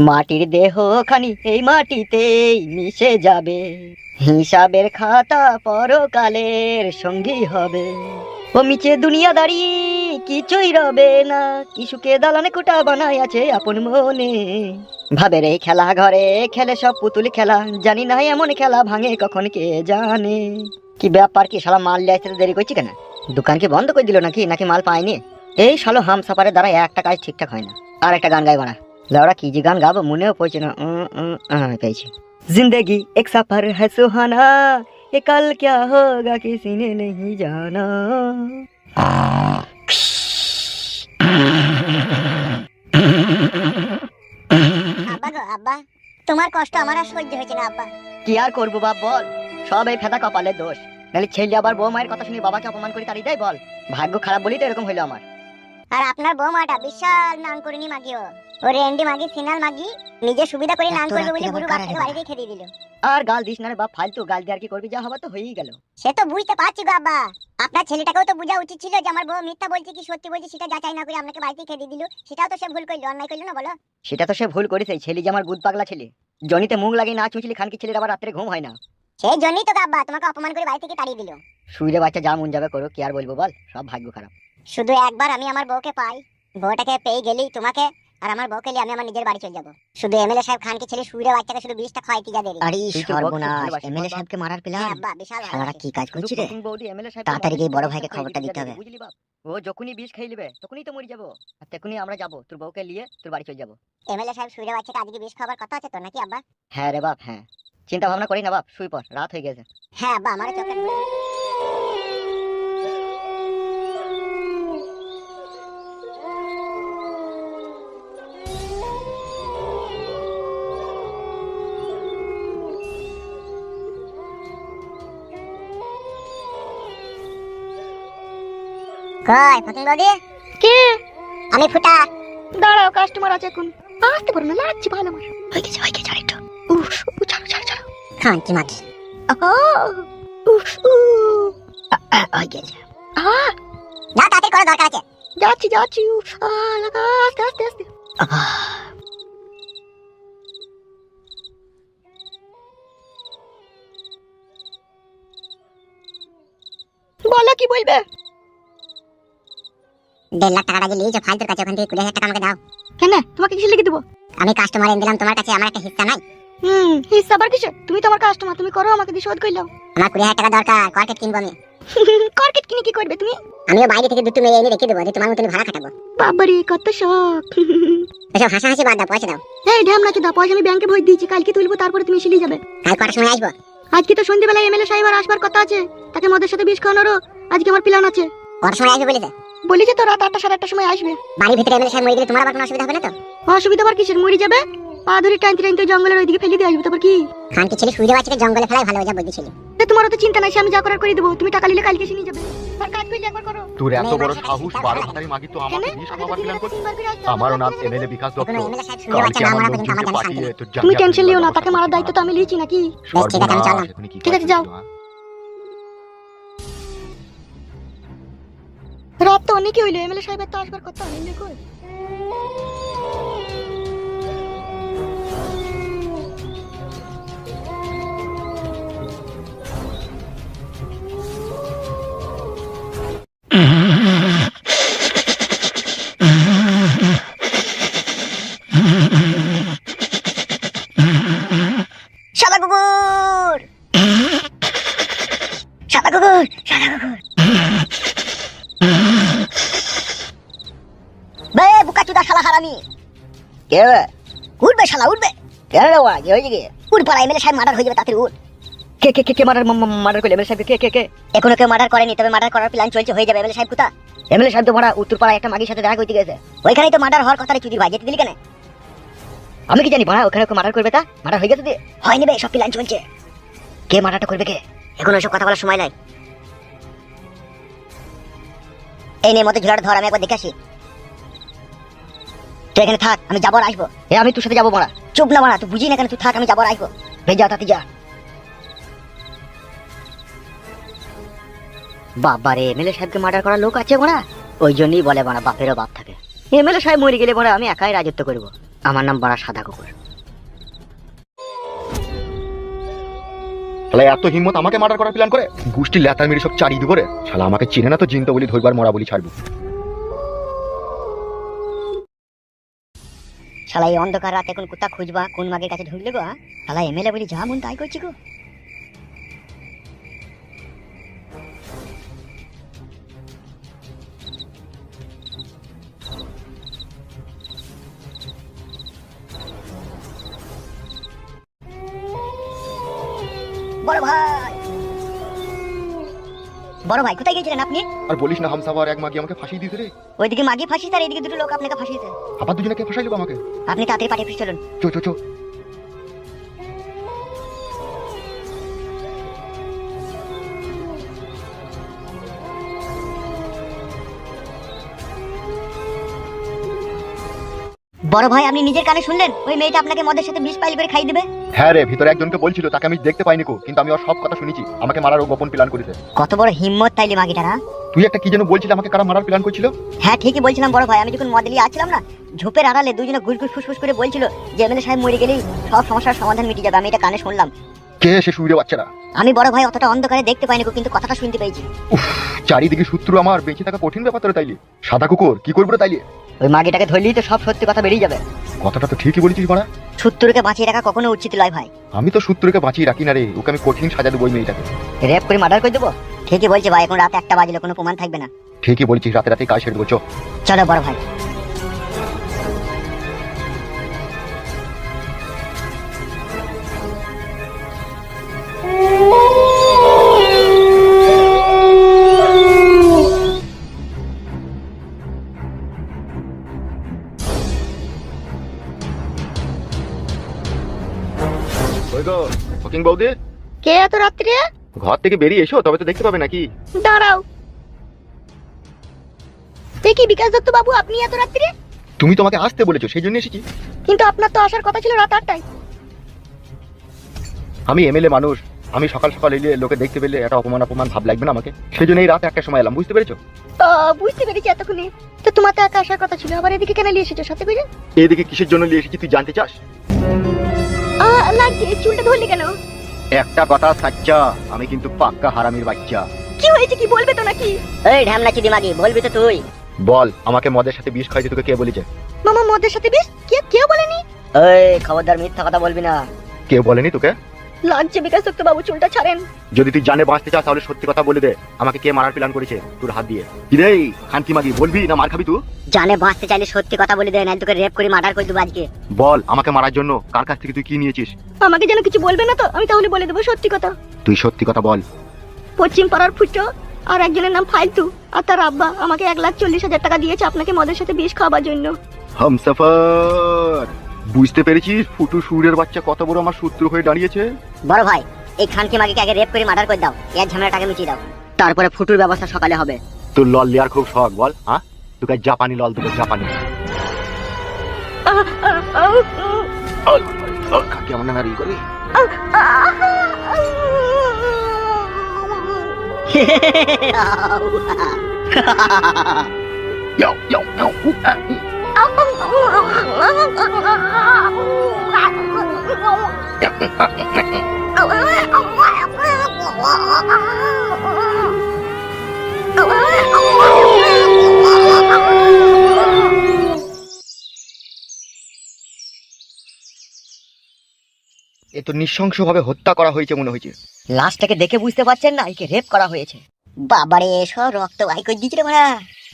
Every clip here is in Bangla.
মাটির দেহ খানি এই মাটিতেই মিশে যাবে, হিসাবের খাতা পরকালের সঙ্গী হবে। ও মিছে দুনিয়াদারি কিছুই রবে না, কিশুকে দালানে কোটা বানাই আছে আপন মনে। ভাবে রে খেলা ঘরে খেলে সব পুতুল খেলা, জানি না এমন খেলা ভাঙে কখন কে জানে। কি ব্যাপার, কি শালা মাল লিয়ে আসতে দেরি করছি কেন? দোকান কি বন্ধ করে দিল নাকি নাকি মাল পাইনি? এই শালো হাম সাফারের দ্বারা একটা কাজ ঠিকঠাক হয় না। আর একটা গান গাই বানা, লাউড়া কি যে গান গাবো মনেও পড়ছে না। পেয়েছি। जिंदगी एक सफर है सुहाना, ये कल क्या होगा किसी ने नहीं जाना। আব্বা গো আব্বা, তোমার কষ্ট আমার আর সহ্য হচ্ছে না আব্বা। কি আর করবো বাপ বল, সব এই ফেদা কপালের দোষ। নাহলে ছেলে আবার বউ মায়ের কথা শুনে বাবাকে অপমান করে তাড়িয়ে দেয় বল? ভাগ্য খারাপ বলেই তো এরকম হইলো আমার। আর আপনার বৌমাটা বিশাল নাং করিনি মাগিও, ও রেন্ডি মাগি সিনাল মাগি, নিজে সুবিধা করে নাং করবে বলে বুড়ো বাপকে বাড়ি রেখে দিয়ে দিল। আর গাল দিস না রে বাপ, ফালতু গাল দিয়ে আর কি করবি, যা হবার তো হয়েই গেল। সে তো বুঝতে পারছি গো আব্বা, আপনার ছেলেটাকেও তো বোঝা উচিত ছিল যে আমার বউ মিথ্যা বলছে কি সত্যি বলছে সেটা যাচাই না করে আপনাকে বাড়িতে খেয়ে দিয়ে দিল। সেটাও তো সে ভুল করলো, অন্যায় করলো না বলো? সেটা তো সে ভুল করেছে, ছেলে যে আমার গুদ পাগলা ছেলে, জনিতে মুখ লাগিয়ে না চুঁচলি খানকি ছেলের আবার রাত্রে ঘুম হয় না। সেই জন্যই তো আব্বা তোমাকে অপমান করে বাড়ি থেকে তাড়িয়ে দিল। শুইরে বাচ্চা যা মন যাবে করো, কি আর বলবো বল, সব ভাগ্য খারাপ। শুধু একবার আমি আমার বউকে পাই, বউটাকে পেয়ে গেলেই তোমাকে আর আমার বউকে নিয়ে আমি আমার নিজের বাড়ি চলে যাবো। শুধু এমএলএ সাহেব খানকে ছেলে শুইরে বাচ্চাকে শুধু 20টা খাওয়াইতে যা দেরি। আরে সর্বনাশ, এমএলএ সাহেবকে মারার প্ল্যান। আব্বা বিশাল শালারা কি কাজ করছে রে? তাড়াতাড়ি গিয়ে বড় ভাইকে খবরটা দিতে হবে। ও যখনই বিষ খেয়ে নেবে তখনই তো মরে যাবো, আর তখনই আমরা যাবো তোর বউকে নিয়ে তোর বাড়ি চলে যাবো। এমএলএ সাহেব শুইরে বাচ্চাকে আজকে বিষ খাবার কথা আছে তো নাকি আব্বা? হ্যাঁ রে বাপ হ্যাঁ, চিন্তা ভাবনা করি না বাপ, শুই পর, রাত হয়ে গেছে। হ্যাঁ আব্বা আমার চোখে কই ফকিং বৌদি? কে? আমি ফুটা। দাঁড়াও, কাস্টমার আছে এখন, আসতে পারো না, লাগছে ভালো আমার। হয়ে গেছে আর একটু। উফ, ছাড়ো। খানকি মাগি উফ, হয়ে গেছে। না তাড়াতাড়ি করা দরকার আছে। যাচ্ছি। উফ, লাগা, আস্তে। বলো কি বলবে? 1.5 লাখ টাকা আগে নিয়েছো ফালতুর কাছে, ওখান থেকে 20,000 টাকা আমাকে দাও। কেন, তোমাকে কিসে লিখে দেবো? আমি কাস্টমার এনে দিলাম তোমার কাছে, আমার একটা হিস্সা নাই? হিস্সা আবার কিসে? তুমি তো আমার কাস্টমার, তুমি করো, আমাকে দিয়ে শোধ কইলাও। আমার 20,000 টাকা দরকার, কর্কেট কিনবো আমি। কর্কেট কিনে কি করবে তুমি? আমিও বাইরে থেকে দুটো মেয়ে এনে রেখে দেবো, তোমার মতন ভাড়া খাটাবো। বাবারে কত শখ। এসব হাসাহাসি বাদ দাও, পয়সা দাও। এই ঢ্যামনা চোদা, পয়সা আমি ব্যাংকে ভরে দিয়েছি, কালকে তুলবো, তারপরে তুমি এসে নিয়ে যাবে। কাল কটার সময় আসবো? আজকে তো সন্ধ্যেবেলায় এমএলএ সাহেব আর আসবার কথা আছে, তাকে মদের সাথে বিষ খাওয়ানোরও আজকে আমার প্ল্যান আছে। কটার সময় আসবে বলেছে? বলেছে তো রাত 8টা 8:30 সময় আসবে। বাড়ির ভিতরে এমএলএ সাহেব মরে গেলে তোমার আবার কোনো অসুবিধা হবে না তো? অসুবিধা আবার কিসের, মরে যাবে, পা ধরে টানতে জঙ্গলের ওইদিকে ফেলে দিয়ে আসবে, তারপর কি? খানকি ছেলে শুইরে বাচ্চাকে জঙ্গলে ফেলাই ভালো, যা বুঝেছিলি। তোমার তো চিন্তা নাই, আমি যা করার করে দেবো, তুমি টাকা নিলে কালকে এসে নিয়ে যাবে। আর কাজ করলে একবার করো। তোর এত বড় সাহস, 12 ভাতারি মাগি তো আমাকে বিষ খাওয়াবার প্ল্যান করছিস? আমারও নাম এমএলএ বিকাশ দত্ত। এমএলএ সাহেব শুইরে বাচ্চা না মারা পর্যন্ত আমার জানা শান্তি নেই। তুমি টেনশন লিও না, তাকে মারার দায়িত্ব তো আমি লিয়েছি নাকি? ঠিক আছে, আমি চললাম। ঠিক আছে, যাও। রাত তো অনেকই হইলো, এমএলএ সাহেবের তো আসবার কথা হইলো কই? শালা কুকুর, শালা কুকুর, শালা কুকুর। বে বুকাচুদা শালা হারামি। কে রে? উঠবে শালা উঠবে। কেন রে ওরা, কি হয়েছে কি? উঠ পাড়া, এমএলএ সাহেব মার্ডার হয়ে যাবে তাড়াতাড়ি উঠ। কে মার্ডার করলে? এমএলএ সাহেব কে? এখনো কেউ মার্ডার করেনি, তবে মার্ডার করার প্ল্যান চলছে, হয়ে যাবে। এমএলএ সাহেব কোথা? এমএলএ সাহেব তো মারা উত্তরপাড়ায় একটা মাগির সাথে দেখা করতে গেছে। ওইখানেই তো মার্ডার হওয়ার কথা রে চুদির ভাই, যেতে দিলি কেন? আমি কি জানি ভাড়া, ওখানে মার্ডার করবে, তা মার্ডার হয়ে গেছে দিয়ে হয় নেবে, সব প্ল্যান চলছে। কে মার্ডারটা করবে কে? এখন ওইসব কথা বলার সময় নাই। এই নে মতো ঝোলাটা ধর, আমি একবার দেখে আসি। তুই এখানে থাক, আমি যাবো আর আসবো। আমি তোর সাথে যাবো মারা। চুপ না মারা, তুই বুঝি না কেন, তুই থাক, আমি যাবো আর আসবো। ভেজা তাতে যা। বাবারে, এমএলএ সাহেবকে মার্ডার করার লোক আছে মারা, ওই জন্যই বলে মারা বাপেরও বাপ থাকে। এমএলএ সাহেব মরে গেলে পরে আমি একাই রাজত্ব করব। আমার নাম বড়া সাদা কুকুর। শালা এত হিম্মত আমাকে মার্ডার করার প্ল্যান করে, গুষ্টি লেতার মেরে সব চারিয়ে দিব রে। শালা আমাকে চিনে না তো জিনতো বলি ধরবার মরা বলি ছাড়বো। শালা এই অন্ধকার রাতে এখন কোথা খুঁজবা, কোন মাগের কাছে ঢুকলে গো? শালা এমএলএ বলি যা মন তাই করছি গো। বড় ভাই, বড় ভাই কোথায় গেছিলেন আপনি? আর বলিস না, হামসাবার এক মাগি আমাকে ফাঁসিয়ে দিয়েছে রে। ওইদিকে মাগি ফাঁসিছে আর এইদিকে দুটো লোক আপনাকে ফাঁসিয়েছে। আবার দুজনে কে ফাঁসাইলো আমাকে? আপনি তাড়াতাড়ি পাঠিয়ে ফিরে চলুন। চো চো চো। বড় ভাই আপনি নিজের কানে শুনলেন ওই মেয়েটা আপনাকে মদের সাথে বিষ পাইল করে খাইয়ে দেবে? হ্যাঁ রে, ভিতরে একজনকে বলছিল, তাকে আমি দেখতে পাইনি কো, কিন্তু আমি ওর সব কথা শুনেছি। আমাকে মারার ও গোপন প্ল্যান করেছে। কত বড় হিম্মত তাইলে মাগিটারা। তুই একটা কি যেন বলছিলি, আমাকে কারা মারার প্ল্যান করছিল? হ্যাঁ ঠিকই বলছিলাম বড় ভাই, আমি যখন মদ নিয়ে আসছিলাম না, ঝোপের আড়ালে দুজনে ঘুষ ঘুষ ফুসফুস করে বলছিল যে এমএলএ সাহেব মরে গেলেই সব সমস্যার সমাধান মিটে যাবে। আমি এটা কানে শুনলাম। কে সে শুইরে বাচ্চারা? আমি বড় ভাই অতটা অন্ধকারে দেখতে পাইনি গো, কিন্তু কথাটা শুনতে পেয়েছি। চারিদিকে শত্রু, আমার বেঁচে থাকা কঠিন ব্যাপার তোরা তাইলে। সাদা কুকুর কি করবো রে তাইলে? ওই মাগিটাকে ধরলেই তো সব সত্যি কথা বেরিয়ে যাবে। কথাটা তো ঠিকই বলেছিস মারা। শত্রুকে বাঁচিয়ে রাখা কখনো উচিত নয় ভাই। আমি তো শত্রুকে বাঁচিয়ে রাখি না রে, ওকে আমি কঠিন সাজা দেবো ওই মেয়েটাকে। রেপ করে মার্ডার করে দেবো? ঠিকই বলছে ভাই, এখন রাত 1টা বাজলে কোনো প্রমাণ থাকবে না। ঠিকই বলছিস, রাতে রাতে কাজ সেরে দেবো। চো চলো বড় ভাই। ওই গো ফকিং বৌদি, কে এত রাত্রে? ঘর থেকে বেরিয়ে এসো, তবে তো দেখতে পাবে নাকি। দাঁড়াও, দেখি বিকাশ দত্ত বাবু আপনি এত রাত্রে? তুমি তো আমাকে আসতে বলেছো, সেই জন্য এসেছি। কিন্তু আপনার তো আসার কথা ছিল রাত 8টায়। আমি এমএলএ মানুষ, আমি সকাল সকাল এলে লোকে দেখতে পেলে একটা অপমান অপমান ভাব লাগবে না আমাকে, সেই জন্য এই রাতে একটা সময় এলাম, বুঝতে পেরেছো? বুঝতে পেরেছি এতক্ষণে। তো তোমার তো একা আসার কথা ছিল, আবার এদিকে কেন নিয়ে এসেছো সাথে করে? এদিকে কিসের জন্য নিয়ে এসেছি তুই জানতে চাস? লাগছে, চুলটা ধরলি কেন? একটা কথা সাচ্চা, আমি কিন্তু পাক্কা হারামির বাচ্চা। কি হয়েছে কি বলবে তো নাকি? এই ঢ্যামনা চিদি মাগি, বলবি তো তুই। বল, আমাকে মদের সাথে বিষ খাইতে তোকে কে বলেছে? মামা মদের সাথে বিষ? কেউ বলেনি। এই খবরদার মিথ্যা কথা বলবি না। কেউ বলেনি তোকে? লাগছে বিকাশ দত্ত বাবু, চুলটা ছাড়েন। যদি তুই জানে বাঁচতে চাস তাহলে সত্যি কথা বলে দে, আমাকে কে মারার প্ল্যান করেছে তোর হাত দিয়ে। কি রে খানকি মাগি, বলবি না মার খাবি তুই? জানে বাঁচতে চাইলে সত্যি কথা বলে দে, নাহলে তোকে রেপ করে মার্ডার করে দেবো আজকে। বল, আমাকে মারার জন্য কার কাছ থেকে তুই কি নিয়েছিস? আমাকে যেন কিছু বলবে না তো, আমি তাহলে বলে দেবো সত্যি কথা। তুই সত্যি কথা বল। পশ্চিম পাড়ার ফুটো আর একজনের নাম ফালতু, আর তার আব্বা আমাকে 1,40,000 টাকা দিয়েছে আপনাকে মদের সাথে বিষ খাওয়ার জন্য। হামসাফার, বুঝতে পেরেছিস ফুটু সুরের বাচ্চা কত বড় আমার শত্রু হয়ে দাঁড়িয়েছে? বড় ভাই, এই খানকি মাগিকে আগে রেপ করে মার্ডার করে দাও, এর ঝামেলাটাকে মিটিয়ে দাও, তারপরে ফুটুর ব্যবস্থা সকালে হবে। তোর লল লিয়ার খুব শখ বল, হ্যাঁ? তোকে জাপানি লল, তোকে জাপানি খাকি আমার নানা রিল করবি। Yo, yo, yo. এ তো নৃশংসভাবে হত্যা করা হয়েছে মনে হয়েছে। লাশটাকে দেখে বুঝতে পারছেন না একে রেপ করা হয়েছে? বাবারে, সব রক্ত বাই করে দিয়েছে রে মারা।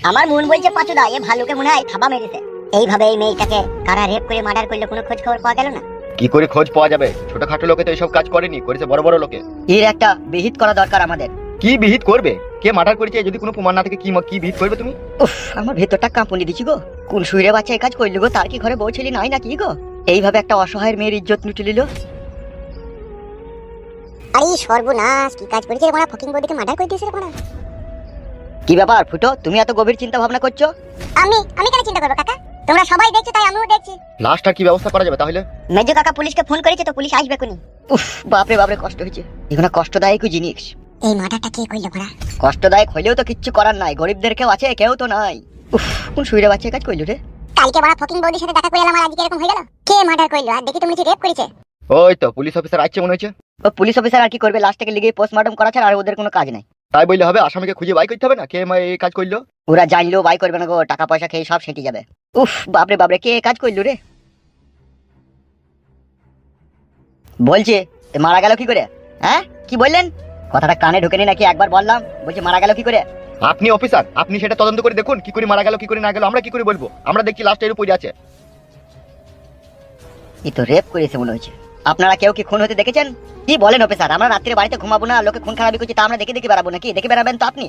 আমার মন বলছে পাঁচুদা এ ভালুকে মনে হয় থাবা মেরেছে। এইভাবে এই মেয়েটাকে কারা রেপ করে মার্ডার করলে কোনো খোঁজ খবর পাওয়া গেল না? কি করে খোঁজ পাওয়া যাবে? ছোটখাটো লোকে তো এইসব কাজ করেনি, করেছে বড় বড় লোকে। এর একটা বিহিত করা দরকার আমাদের। কি বিহিত করবে? কে মার্ডার করেছে যদি কোনো প্রমাণ না থাকে কি বিহিত করবে তুমি? উফ, আমার ভেতরটা কাঁপুনি দিছি গো। কোন শুইরে বাচ্চা এই কাজ করলো গো? তার কি ঘরে বউ ছেলে নাই নাকি গো? এইভাবে একটা অসহায়ের মেয়ের ইজ্জত লুটে নিল। আরে সর্বনাশ, কি কাজ করেছে রে মারা, ফকিং বডিকে মার্ডার করে দিয়েছে রে মারা। কি ব্যাপার ফুটো, তুমি এত গভীর চিন্তা ভাবনা করছো? আমি কেন চিন্তা করবো কাকা? তোমরা সবাই দেখছো তাই আমিও দেখছি। লাস্টটার কি ব্যবস্থা করা যাবে তাহলে? মেজো কাকা পুলিশকে ফোন করেছে তো, পুলিশ আসবে কোনি। উফ, বাপরে বাপরে কষ্ট হয়েছে। এখানে কষ্টদায়ক জিনিস। এই মার্ডারটা কে করলো মারা? কষ্টদায়ক হইলেও তো কিচ্ছু করার নাই, গরিবদের কেউ আছে, কেউ তো নাই। উফ, কোন শুইরে বাচ্চা কাজ করলো রে? কালকে বড় ফকিং বৌদির সাথে দেখা করে এলাম আর আজকে এরকম হয়ে গেল। কে মার্ডার করলো? আর দেখি তুমি রেপ করেছে। ওই তো পুলিশ অফিসার আসছে মনে হচ্ছে। ও পুলিশ অফিসার আর কি করবে, লাশ থেকে লিগে পোস্টমর্টম করা ছাড়া আর ওদের কোনো কাজ নাই। তাই বললে হবে? আসামিকে খুঁজে বাই করতে হবে না কে এই কাজ করলো? ওরা জানলেও বাই করবে না গো, টাকা পয়সা খেয়ে সব সেটে যাবে। উফ, বাপরে বাপরে, কে কাজ করলো রে? বলছে মারা গেল কি করে? হ্যাঁ কি বললেন? কথাটা কানে ঢুকেনি নাকি? একবার বললাম, বলছে মারা গেল কি করে? আপনি অফিসার, আপনি সেটা তদন্ত করে দেখুন কি করে মারা গেল কি করে না গেল, আমরা কি করে বলবো? আমরা দেখছি লাস্ট এর পড়ে আছে। এ তো রেপ করেছে মনে হচ্ছে। আপনারা কেউ কি খুন হতে দেখেছেন? কি বলেন অফিসার? আমরা রাত্রে বাড়িতে ঘুমাবো না, লোকে খুন খারাপি করছে তা আমরা দেখে দেখে বেড়াবো নাকি? দেখে বেড়াবেন তো আপনি?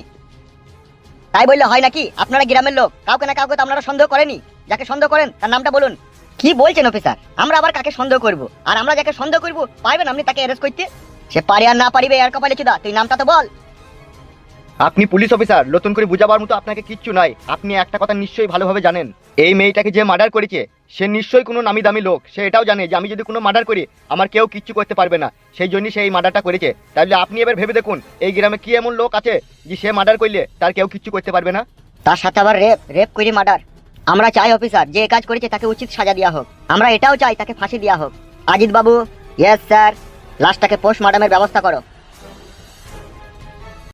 তাই বললে হয় নাকি? আপনারা গ্রামের লোক, কাউকে না কাউকে তো আপনারা সন্দেহ করেনি। যাকে সন্দেহ করেন তার নামটা বলুন। কি বলছেন অফিসার? আমরা আবার কাকে সন্দেহ করব? আর আমরা যাকে সন্দেহ করব পারবেন আপনি তাকে অ্যারেস্ট করতে? সে পারে আর না পারিবে আর কপালে চুদা, তুই নামটা তো বল। আপনি পুলিশ অফিসার, নতুন করে বুঝাবার মতো আপনাকে কিচ্ছু নাই। আপনি একটা কথা নিশ্চয়ই ভালোভাবে জানেন, এই মেয়েটাকে যে মার্ডার করেছে সে নিশ্চয়ই কোনো নামি দামি লোক। সে এটাও জানে যে আমি যদি কোনো মার্ডার করি আমার কেউ কিচ্ছু করতে পারবে না, সেই জন্যই সে এই মার্ডারটা করেছে। তাহলে আপনি এবার ভেবে দেখুন এই গ্রামে কি এমন লোক আছে যে সে মার্ডার করলে তার কেউ কিচ্ছু করতে পারবে না। তার সাথে আবার রেপ করে মার্ডার। আমরা চাই অফিসার যে কাজ করেছে তাকে উচিত সাজা দেওয়া হোক। আমরা এটাও চাই তাকে ফাঁসি দেওয়া হোক। আজিত বাবু, ইয়েস স্যার, লাশটাকে পোস্টমর্টমের ব্যবস্থা করো।